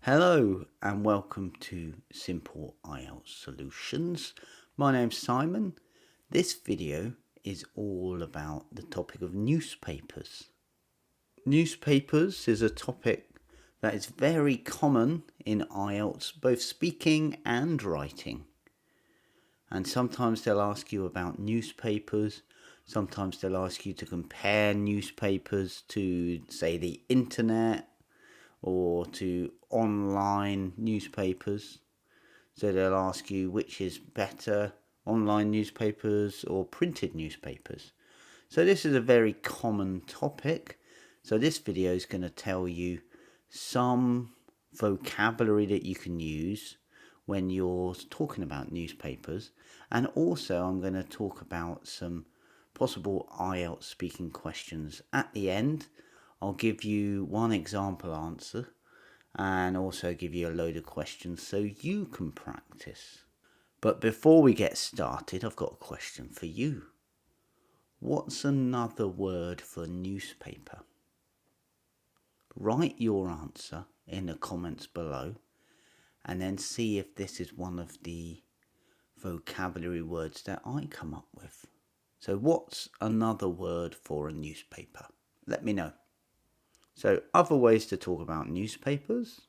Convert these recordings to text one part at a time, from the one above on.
Hello and welcome to Simple IELTS Solutions. My name's Simon. This video is all about the topic of newspapers. Newspapers is a topic that is very common in IELTS, both speaking and writing. And sometimes they'll ask you about newspapers. Sometimes they'll ask you to compare newspapers to, say, the internet or to online newspapers. So they'll ask you which is better, online newspapers or printed newspapers. So this is a very common topic. So this video is going to tell you some vocabulary that you can use when you're talking about newspapers, and also I'm going to talk about some possible IELTS speaking questions at the end. I'll give you one example answer and also give you a load of questions so you can practice. But before we get started, I've got a question for you. What's another word for newspaper? Write your answer in the comments below and then see if this is one of the vocabulary words that I come up with. So what's another word for a newspaper? Let me know. So other ways to talk about newspapers.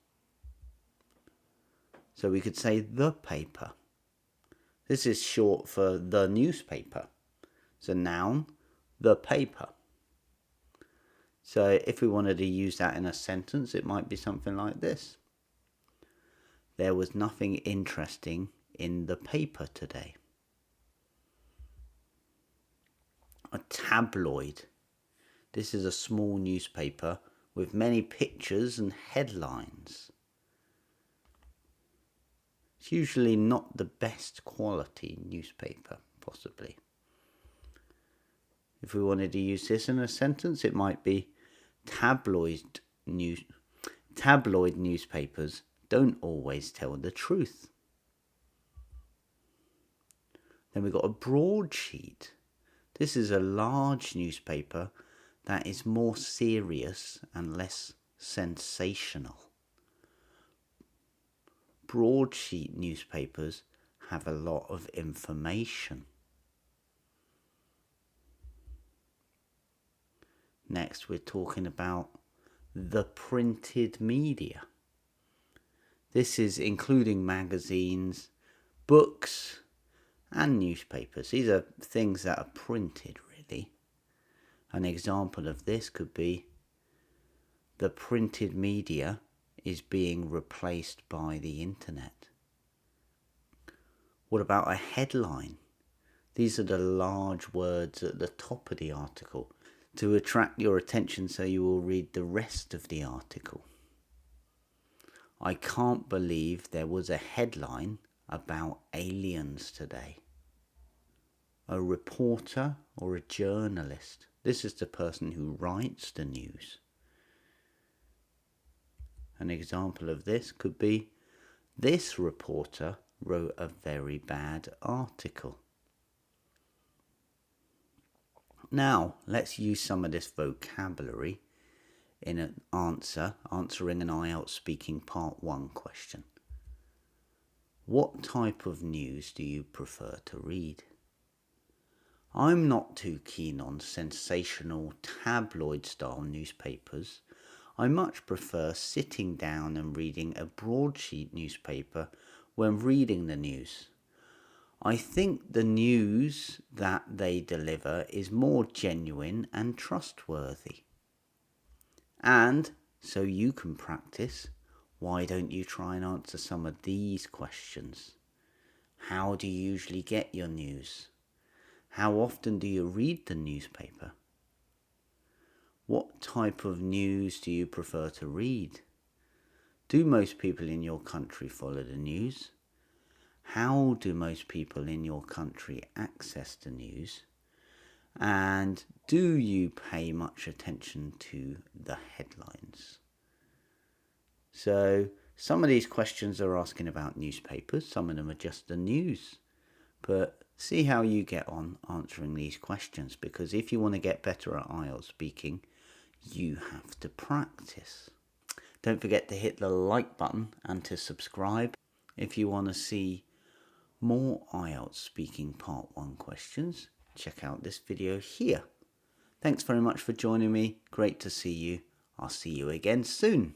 So we could say the paper. This is short for the newspaper. It's a noun, the paper. So if we wanted to use that in a sentence, it might be something like this. There was nothing interesting in the paper today. A tabloid. This is a small newspaper with many pictures and headlines. It's usually not the best quality newspaper, possibly. If we wanted to use this in a sentence, it might be tabloid newspapers don't always tell the truth. Then we've got a broadsheet. This is a large newspaper that is more serious and less sensational. Broadsheet newspapers have a lot of information. Next, we're talking about the printed media. This is including magazines, books, and newspapers. These are things that are printed, really. An example of this could be the printed media is being replaced by the internet. What about a headline? These are the large words at the top of the article to attract your attention so you will read the rest of the article. I can't believe there was a headline about aliens today. A reporter or a journalist. This is the person who writes the news. An example of this could be, this reporter wrote a very bad article. Now, let's use some of this vocabulary in an answering an IELTS speaking part 1 question. What type of news do you prefer to read? I'm not too keen on sensational tabloid style newspapers. I much prefer sitting down and reading a broadsheet newspaper when reading the news. I think the news that they deliver is more genuine and trustworthy. And so you can practice, why don't you try and answer some of these questions? How do you usually get your news? How often do you read the newspaper? What type of news do you prefer to read? Do most people in your country follow the news? How do most people in your country access the news? And do you pay much attention to the headlines? So some of these questions are asking about newspapers, some of them are just the news. But see how you get on answering these questions, because if you want to get better at IELTS speaking, you have to practice. Don't forget to hit the like button and to subscribe. If you want to see more IELTS Speaking Part 1 questions, check out this video here. Thanks very much for joining me. Great to see you. I'll see you again soon.